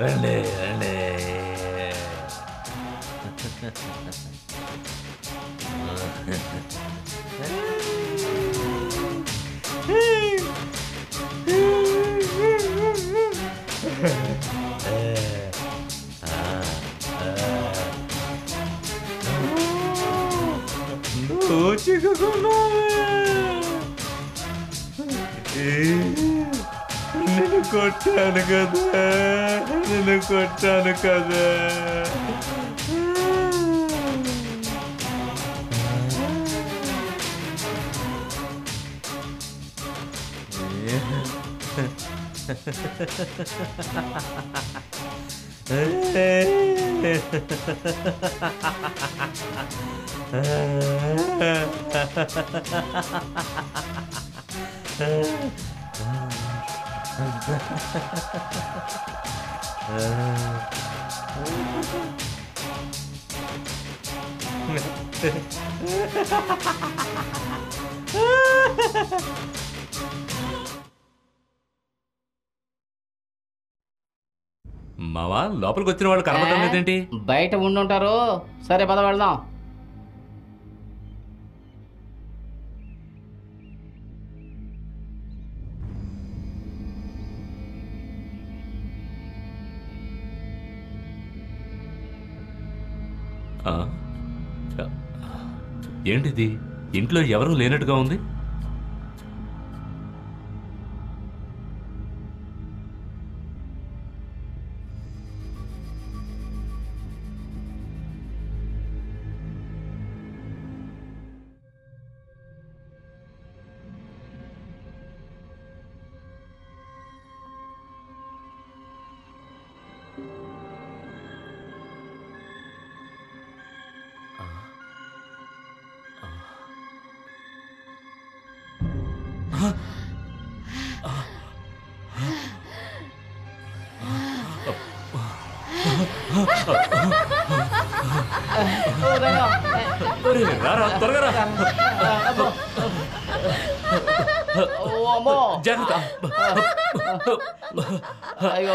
రండి రండి. నువ్వు చిక్కుకున్నావే. నిన్ను కొట్టాను కదా, నిన్ను కొట్టాను కదా. మావా, లోపలికి వచ్చిన వాళ్ళు కనబడడం లేదేంటి? బయట ఉండుంటారు. సరే పద వెళ్దాం. ఏంటిది? ఇంట్లో ఎవరూ లేనట్టుగా ఉంది. జాగ్రత్త. అయ్యో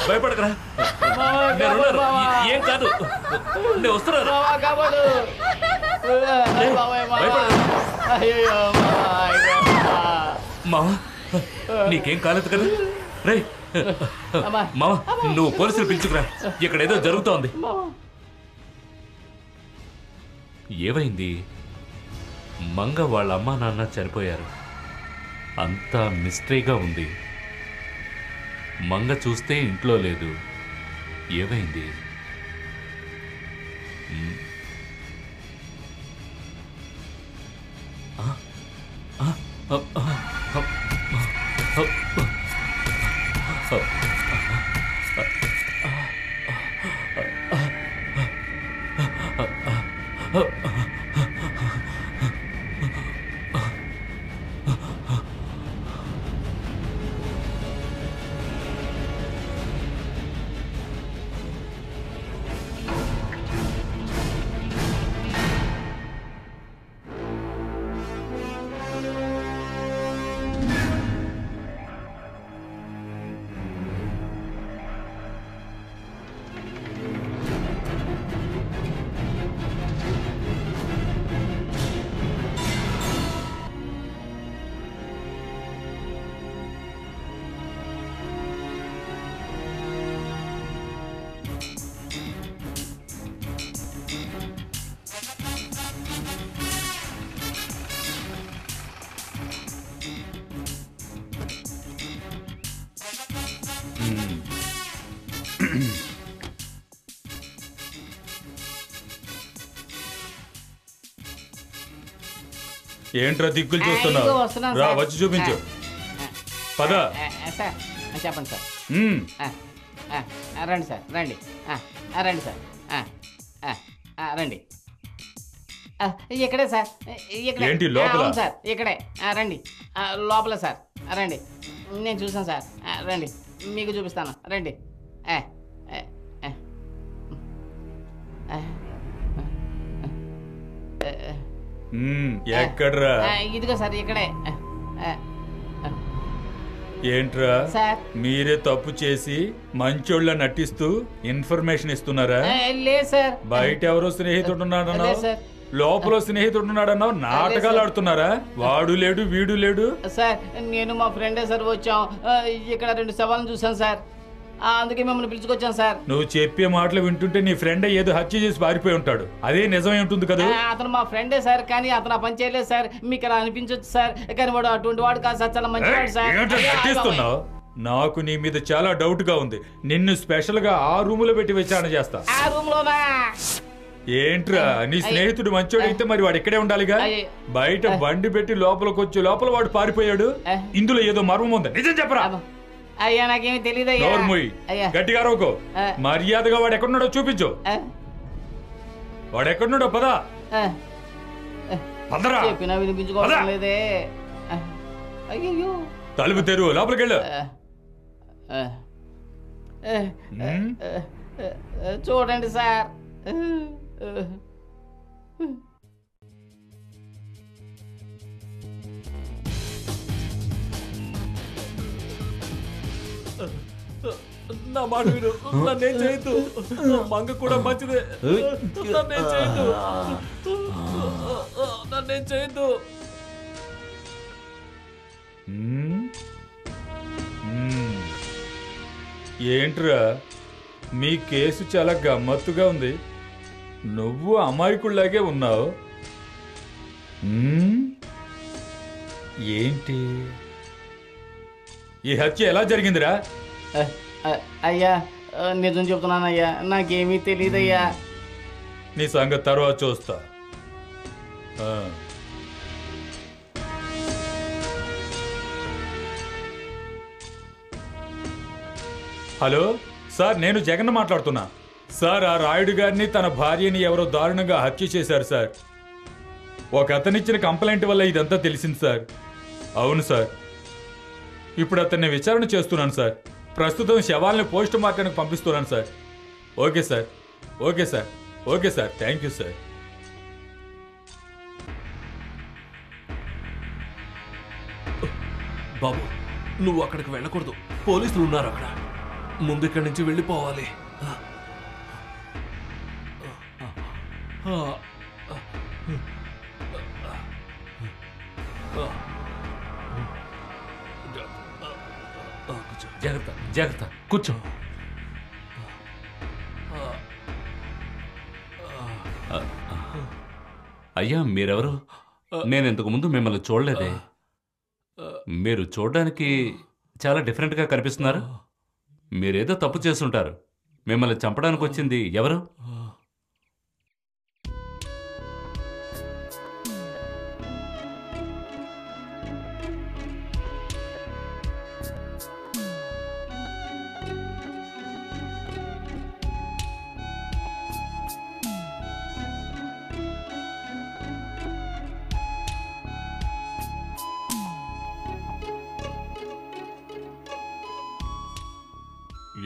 భయపడకరా, ఏం కాదు, నేను వస్తున్నాను. మావా, నీకేం కాలేదు కదా? రే మావా, నువ్వు పోలీసులు పిలుచుకురా, ఇక్కడ ఏదో జరుగుతోంది. ఏమైంది? మంగ వాళ్ళ అమ్మా నాన్న చనిపోయారు. అంతా మిస్టరీగా ఉంది. మంగ చూస్తే ఇంట్లో లేదు. ఏమైంది? ఏంట్రా దిక్కులు చూస్తున్నావు? రా వచ్చి చూపించు. పద. చెప్పండి సార్. రండి సార్ రండి రండి సార్ రండి ఇక్కడే సార్ ఇక్కడే ఏంటి లోపల? అవును సార్ ఇక్కడే రండి లోపల సార్ రండి నేను చూసాను సార్ రండి మీకు చూపిస్తాను రండి ఎక్కడ్రా? ఇదిగో సార్ ఇక్కడే ఏంట్రా సార్ మీరే తప్పు చేసి మంచోళ్ళ నటిస్తూ ఇన్ఫర్మేషన్ ఇస్తున్నారా? లేదు సార్ బయట ఎవరో స్నేహితుడున్నాడన్నావు, లేదు సార్. లోపల స్నేహితుడున్నాడన్నావు, నాటకాలు ఆడుతున్నారా? వాడు లేడు వీడు లేడు. సార్ నేను మా ఫ్రెండే సార్ వచ్చాం ఇక్కడ 2 శవాలను చూసాను సార్ అందుకే మిమ్మల్ని పిలుచుకొచ్చాను సార్. నువ్వు చెప్పే మాటలు వింటుంటే నీ ఫ్రెండ్ ఏదో హత్య చేసి పారిపోయి ఉంటాడు, అదే నిజమే ఉంటుంది కదా. అతను మా ఫ్రెండే సార్, కానీ అతను ఆ పని చేయలేదు సార్. మీకు అలా అనిపించవచ్చు సార్, కానీ వాడు అటువంటి వాడు కాదు సార్, చాలా మంచివాడు సార్. నటిస్తున్నావు? నాకు నీ మీద చాలా డౌట్ గా ఉంది. నిన్ను స్పెషల్ గా ఆ రూమ్ లో పెట్టి విచారణ చేస్తా. ఆ రూమ్ లోనా? ఏంట్రా నీ స్నేహితుడు మంచోడు అయితే మరి వాడు ఇక్కడే ఉండాలిగా. బయట బండి పెట్టి లోపలికి వచ్చి లోపల వాడు పారిపోయాడు. ఇందులో ఏదో మర్మం ఉంది, నిజం చెప్పరా? అయ్యా నాకేమీ తెలియదు అయ్యా. గట్టిగా రోకో, మర్యాదగా వాడు ఎక్కడున్నాడో చూపించు. వాడు ఎక్కడున్నాడో పదా పదరా. చెప్పినా వినిపించుకోవడం లేదే. అయ్యో తలుపు తెరువు, లోపలికి వెళ్ళు. చూడండి సార్. నా మాట విను, నన్నేం చేయొద్దు. మంగ కూడా మంచిదే, నన్నేం చేయొద్దు, నన్నేం చేయొద్దు. ఏంట్రా మీ కేసు చాలా గమ్మత్తుగా ఉంది. నువ్వు అమాయకుల్లాగే ఉన్నావు. ఏంటి ఈ హత్య ఎలా జరిగిందిరా? అయ్యా నిజం చెప్తున్నాను అయ్యా, నాకేమీ తెలియదయ్యా. నీ సంగతి తర్వాత చూస్తా. హలో సార్, నేను జగన్ మాట్లాడుతున్నా సార్. ఆ రాయుడు గారిని తన భార్యని ఎవరో దారుణంగా హత్య చేశారు సార్. ఒక అతనిచ్చిన కంప్లైంట్ వల్ల ఇదంతా తెలిసింది సార్. అవును సార్, ఇప్పుడు అతన్ని విచారణ చేస్తున్నాను సార్. ప్రస్తుతం శవాల్ని పోస్ట్ మార్టానికి పంపిస్తున్నాను sir. Okay sir, okay sir, okay sir, thank you sir. బాబు నువ్వు అక్కడికి వెళ్ళకూడదు, పోలీసులు ఉన్నారు అక్కడ. ముందు ఇక్కడి నుంచి వెళ్ళిపోవాలి. జాగ్రత్త జాగ్రత్త, కూర్చో. అయ్యా మీరెవరు? నేను ఇంతకు ముందు మిమ్మల్ని చూడలేదే. మీరు చూడడానికి చాలా డిఫరెంట్గా కనిపిస్తున్నారు. మీరేదో తప్పు చేస్తుంటారు. మిమ్మల్ని చంపడానికి వచ్చింది ఎవరు?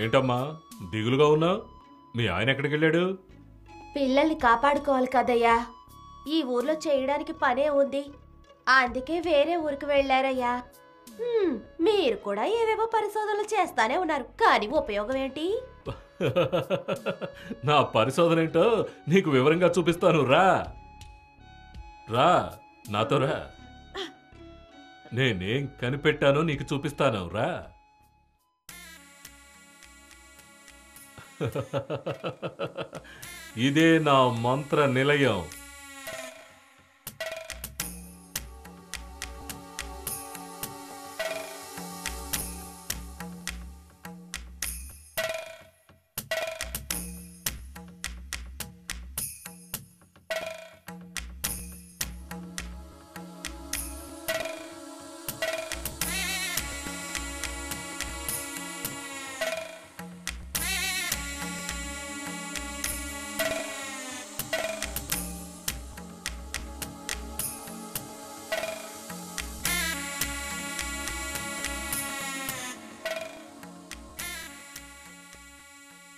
ఏంటమ్మా దిగులుగా ఉన్నావు? మీ ఆయన ఎక్కడికి వెళ్ళాడు? పిల్లల్ని కాపాడుకోవాలి కదయ్యా. ఈ ఊర్లో చేయడానికి పనే ఉంది, అందుకే వేరే ఊరికి వెళ్ళారయ్యా. మీరు కూడా ఏవేవో పరిశోధనలు చేస్తానే ఉన్నారు, కానీ ఉపయోగం ఏంటి? నా పరిశోధన ఏంటో నీకు వివరంగా చూపిస్తాను. రా రా, నాతో రా. నేనేం కనిపెట్టానో నీకు చూపిస్తాను. రా. ఇదే నా మంత్ర నిలయం.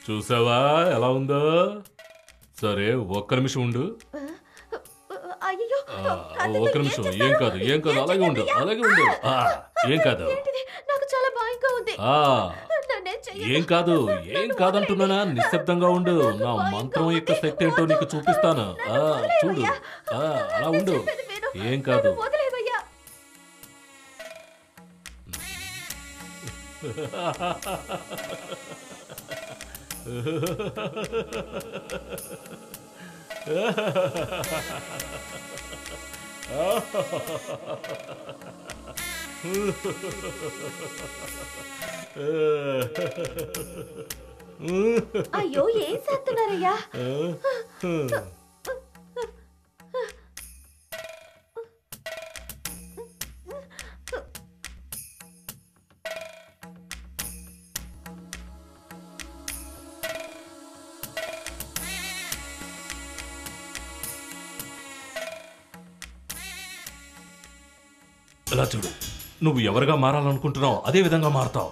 చూసావా ఎలా ఉందో? సరే ఒక్క నిమిషం ఉండు. అయ్యో ఒక్క నిమిషం. ఏం కాదు అలాగే ఉండు ఏం కాదు. నాకు చాలా భయంగా ఉంది. ఏం కాదంటున్నానా? నిశ్శబ్దంగా ఉండు. నా మంత్రం యొక్క శక్తి ఏంటో నీకు చూపిస్తాను. చూడు అలా ఉండు. ఏం కాదు. వదిలేవయ్యా. అయ్యో ఏం చేస్తున్నారయ్యా? ఇలా చూడు, నువ్వు ఎవరుగా మారాలనుకుంటున్నావు అదే విధంగా మారుతావు.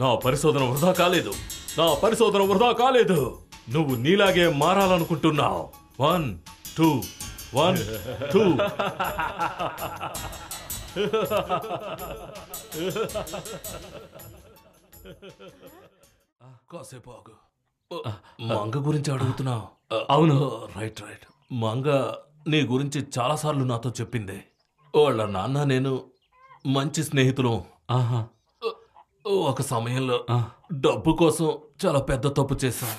నా పరిశోధన వృధా కాలేదు. నువ్వు నీలాగే మారాలనుకుంటున్నావు. 1 2 1 2. కాసేపు ఆగు. మంగ గురించి అడుగుతున్నావు? అవును. రైట్. మంగ నీ గురించి చాలాసార్లు నాతో చెప్పింది. వాళ్ళ నాన్న నేను మంచి స్నేహితులు. ఆహా. ఒక సమయంలో డబ్బు కోసం చాలా పెద్ద తప్పు చేశాం.